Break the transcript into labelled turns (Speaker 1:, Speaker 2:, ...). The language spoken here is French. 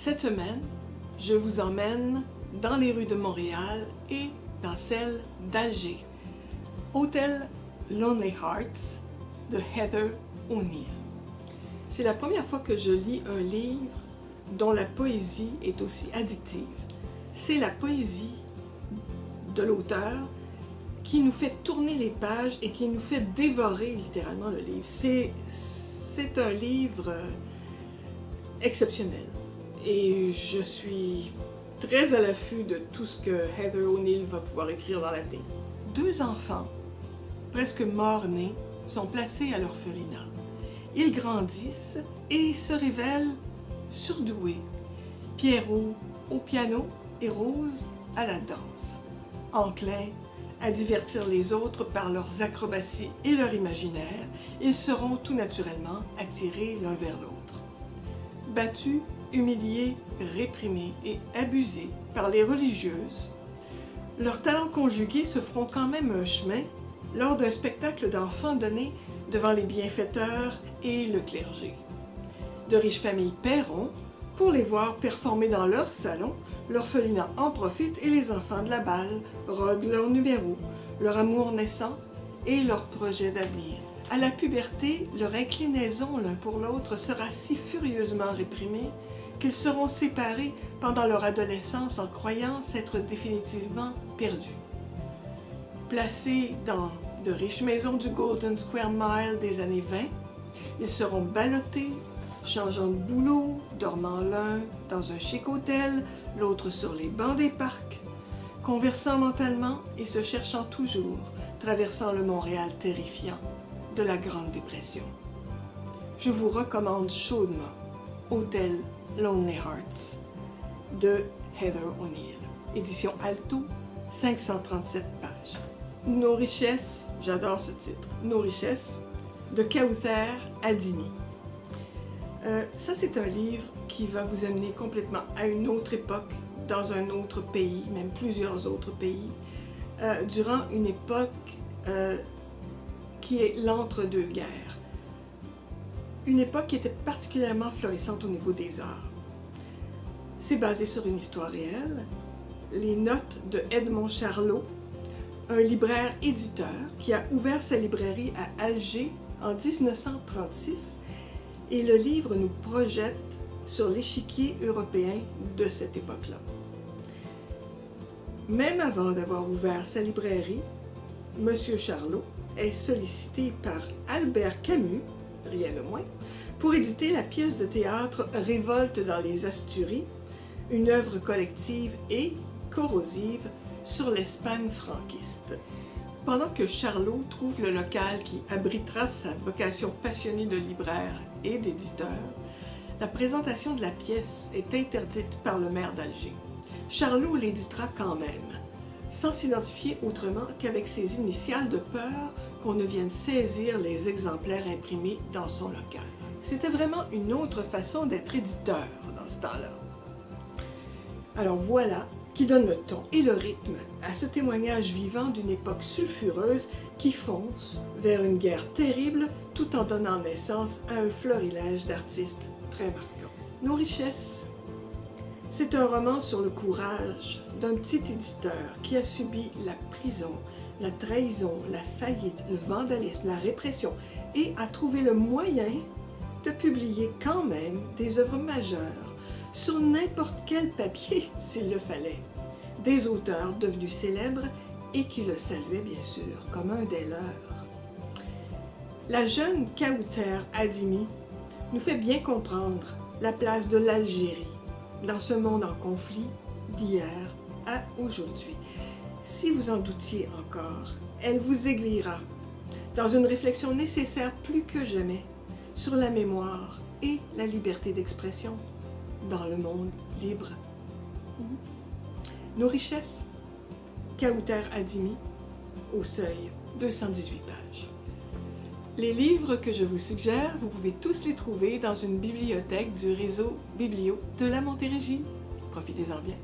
Speaker 1: Cette semaine, je vous emmène dans les rues de Montréal et dans celles d'Alger. Hôtel Lonely Hearts de Heather O'Neill. C'est la première fois que je lis un livre dont la poésie est aussi addictive. C'est la poésie de l'auteur qui nous fait tourner les pages et qui nous fait dévorer littéralement le livre. C'est un livre exceptionnel et je suis très à l'affût de tout ce que Heather O'Neill va pouvoir écrire dans l'avenir. 2 enfants, presque morts-nés, sont placés à l'orphelinat. Ils grandissent et se révèlent surdoués. Pierrot au piano et Rose à la danse. Enclins à divertir les autres par leurs acrobaties et leur imaginaire, ils seront tout naturellement attirés l'un vers l'autre. Battus, humiliés, réprimés et abusés par les religieuses, leurs talents conjugués se feront quand même un chemin lors d'un spectacle d'enfants donné devant les bienfaiteurs et le clergé. De riches familles paieront pour les voir performer dans leur salon. L'orphelinat en profite et les enfants de la balle rodent leur numéro, leur amour naissant et leurs projets d'avenir. À la puberté, leur inclinaison l'un pour l'autre sera si furieusement réprimée qu'ils seront séparés pendant leur adolescence en croyant s'être définitivement perdus. Placés dans de riches maisons du Golden Square Mile des années 20, ils seront ballottés, changeant de boulot, dormant l'un dans un chic hôtel, l'autre sur les bancs des parcs, conversant mentalement et se cherchant toujours, traversant le Montréal terrifiant de la Grande Dépression. Je vous recommande chaudement Hôtel Lonely Hearts de Heather O'Neill, édition Alto, 537 pages. Nos richesses, j'adore ce titre, Nos richesses, de Kawther Adimi. Ça, c'est un livre qui va vous amener complètement à une autre époque, dans un autre pays, même plusieurs autres pays, durant une époque qui est l'entre-deux-guerres. Une époque qui était particulièrement florissante au niveau des arts. C'est basé sur une histoire réelle. Les notes de Edmond Charlot, un libraire-éditeur qui a ouvert sa librairie à Alger en 1936, et le livre nous projette sur l'échiquier européen de cette époque-là. Même avant d'avoir ouvert sa librairie, M. Charlot est sollicité par Albert Camus, rien de moins, pour éditer la pièce de théâtre Révolte dans les Asturies, une œuvre collective et corrosive sur l'Espagne franquiste. Pendant que Charlot trouve le local qui abritera sa vocation passionnée de libraire et d'éditeur, la présentation de la pièce est interdite par le maire d'Alger. Charlot l'éditera quand même, sans s'identifier autrement qu'avec ses initiales de peur qu'on ne vienne saisir les exemplaires imprimés dans son local. C'était vraiment une autre façon d'être éditeur dans ce temps-là. Alors voilà qui donne le ton et le rythme à ce témoignage vivant d'une époque sulfureuse qui fonce vers une guerre terrible tout en donnant naissance à un florilège d'artistes très marquants. Nos richesses. C'est un roman sur le courage d'un petit éditeur qui a subi la prison, la trahison, la faillite, le vandalisme, la répression et a trouvé le moyen de publier quand même des œuvres majeures sur n'importe quel papier s'il le fallait. Des auteurs devenus célèbres et qui le saluaient bien sûr comme un des leurs. La jeune Kawther Adimi nous fait bien comprendre la place de l'Algérie dans ce monde en conflit d'hier à aujourd'hui. Si vous en doutiez encore, elle vous aiguillera dans une réflexion nécessaire plus que jamais sur la mémoire et la liberté d'expression dans le monde libre. Nos richesses, Kawther Adimi, au Seuil, 218 pages. Les livres que je vous suggère, vous pouvez tous les trouver dans une bibliothèque du réseau Biblio de la Montérégie. Profitez-en bien.